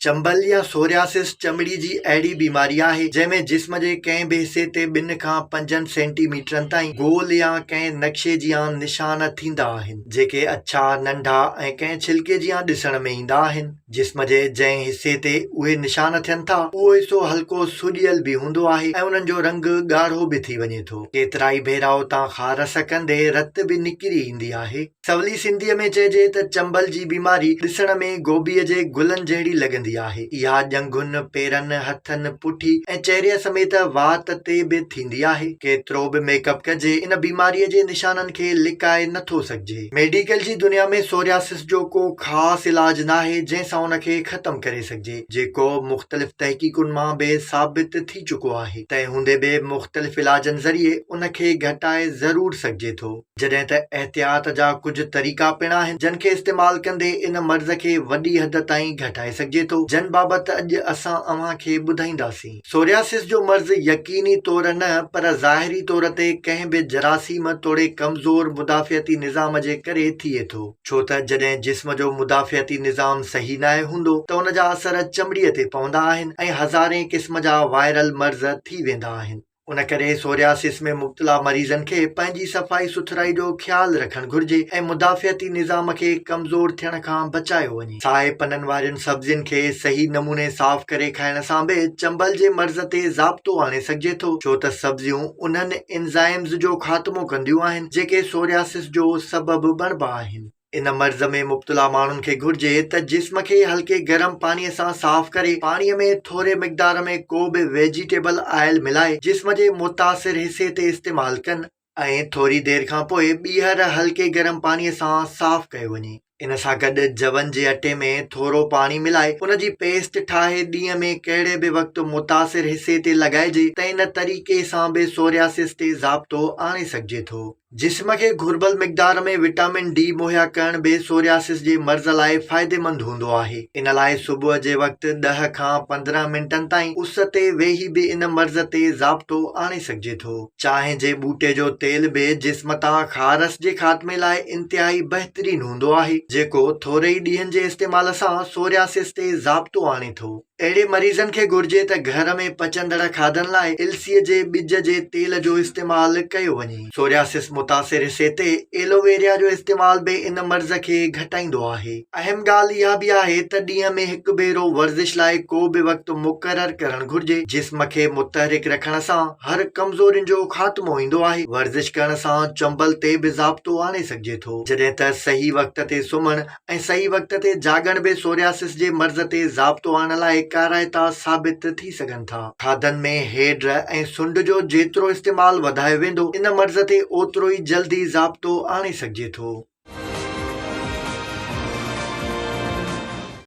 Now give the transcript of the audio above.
चंबल या सोरियासिस चमड़ी जी अहिड़ी बीमारी आहे जंहिंमें जिस्म जे कंहिं बि हिसे ते 2 खां 5 सेंटीमीटरनि ताईं गोल या कंहिं नक्शे जियां निशान थींदा आहिनि, जेके अछा, नंढा ऐं कंहिं छिल्के जियां ॾिसण में ईंदा आहिनि। जिस्म जे जंहिं हिसे ते उहे निशान थियनि था, उहो हिसो हल्को सुॼियल बि हूंदो आहे ऐं उन्हनि जो रंग ॻाढ़ो बि थी वञे थो। केतिराई भेरा उतां ख़ारस कंदे रत बि निकिरी ईंदी आहे। सवली सिंधीअ में चइजे त चंबल जी बीमारी ॾिसण में गोभीअ जे गुलनि जहिड़ी लॻंदी आहे। इहा ॼंघुनि, पेरनि, हथनि, पुठी ऐं चेहरे समेत वात ते बि थींदी आहे। केतिरो बि मेकअप कजे, इन बीमारीअ जे निशाननि खे लिकाए नथो सघिजे। मेडिकल जी दुनिया में सोरियासिस जो को ख़ासि इलाज नाहे जंहिंसां उनखे ख़तम करे सघिजे, जेको मुख़्तलिफ़ तहक़ीक़ुनि मां बि साबित थी चुको आहे। तंहिं हूंदे बि मुख़्तलिफ़ इलाजनि ज़रिए उनखे घटाए ज़रूर सघिजे थो। जॾहिं त एहतियात जा कुझु तरीक़ा पिण आहिनि जिन खे इस्तेमाल कंदे इन मर्ज़ खे वॾी हद ताईं घटाए सघिजे थो, जिन बाबति अॼु असां अव्हांखे ॿुधाईंदासीं। सोरियासिस जो मर्ज़ यकीनी तौर न पर ज़ाहिरी तौर ते कंहिं बि जरासीम तोड़े कमज़ोर मुदाफ़ियती निज़ाम जे करे थिए थो। छो त जॾहिं जिस्म जो मुदाफ़ियती निज़ाम सही न हूंदो त उन जा असर चमड़ीअ ते पवंदा आहिनि ऐं हज़ारें क़िस्म जा वायरल मर्ज़ थी वेंदा आहिनि। उन करे सोरियासिस में मुब्तला मरीज़नि खे पंहिंजी सफ़ाई सुथराई जो ख़्यालु रखणु घुरिजे ऐं मुदाफ़ियती निज़ाम खे कमज़ोर थियण खां बचायो वञे। साए पननि वारियुनि सब्जियुनि खे सही नमूने साफ़ करे खाइण सां बि चंबल जे मर्ज़ ते ज़ाब्तो आणे सघिजे थो, छो त सब्जियूं उन्हनि एंज़ाइम्स जो ख़ात्मो कंदियूं आहिनि जेके सोरियासिस जो सबबु बणिबा आहिनि। इन मर्ज़ में मुब्तला माण्हुनि खे घुरिजे त जिस्म खे हल्के गरम पाणीअ सां साफ़ करे पाणीअ में थोरे मिक़दार में को बि वेजिटेबल ऑयल मिलाए जिस्म जे मुतासिर हिसे ते इस्तेमाल कनि ऐं थोरी देरि खां पोइ ॿीहर हल्के गरम पाणीअ सां साफ़ कयो वञे। इन सां गॾु जवनि जे अटे में थोरो पाणी मिलाए उन जी पेस्ट ठाहे ॾींहं में कहिड़े बि वक़्तु मुतासिर हिसे ते लॻाइजे त इन तरीक़े सां बि सोरियासिस ते ज़ाब्तो आणे सघिजे थो। जिस्म खे घुर्बल मिक़दार में विटामिन डी मुहैया करण बि सोरियासिस जे मर्ज़ लाइ फ़ाइदेमंद हूंदो आहे। इन लाइ सुबुह जे वक़्तु 10 खां 15 मिंटनि ताईं उस ते वेही बि इन मर्ज़ ते ज़ाब्तो आणे सघिजे थो। चांहि जे ॿूटे जो तेल बि जिस्म तां ख़ारस जे ख़ात्मे लाइ इंतिहाई बहितरीन हूंदो आहे, जेको थोरे ई ॾींहंनि जे इस्तेमाल सां सोरियासिस ते ज़ाब्तो आणे थो। अहिड़े मरीज़नि खे घुरिजे त घर में पचंदड़ खाधनि लाइ इल्सीअ जे ॿिज जे तेल जो इस्तेमाल कयो वञे। सोरियासिस मुतासिर हिसे ते एलोवेरा जो इस्तेमाल बि इन मर्ज़ खे घटाईंदो आहे। अहम ॻाल्हि इहा बि आहे त ॾींहं में हिकु भेरो वर्ज़िश लाइ को बि वक़्तु मुक़ररु करणु घुरिजे। जिस्म खे मुतहरिक रखण सां हर कमज़ोरियुनि जो ख़ात्मो ईंदो आहे। वर्ज़िश करण सां चंबल ते बि ज़ाब्तो आणे सघिजे थो, जॾहिं त सही वक़्त ते सुम्हण ऐं सही वक़्त ते जागण बि सोरियासिस जे मर्ज़ ते ज़ाब्तो आणण लाइ काराइता साबित थी सघनि था। खाधनि में हेड ऐं सुंड जो जेतिरो इस्तेमाल वधायो वेंदो, इन मर्ज़ ते ओतिरो ई जल्दी ज़ाब्तो आणे सघिजे थो।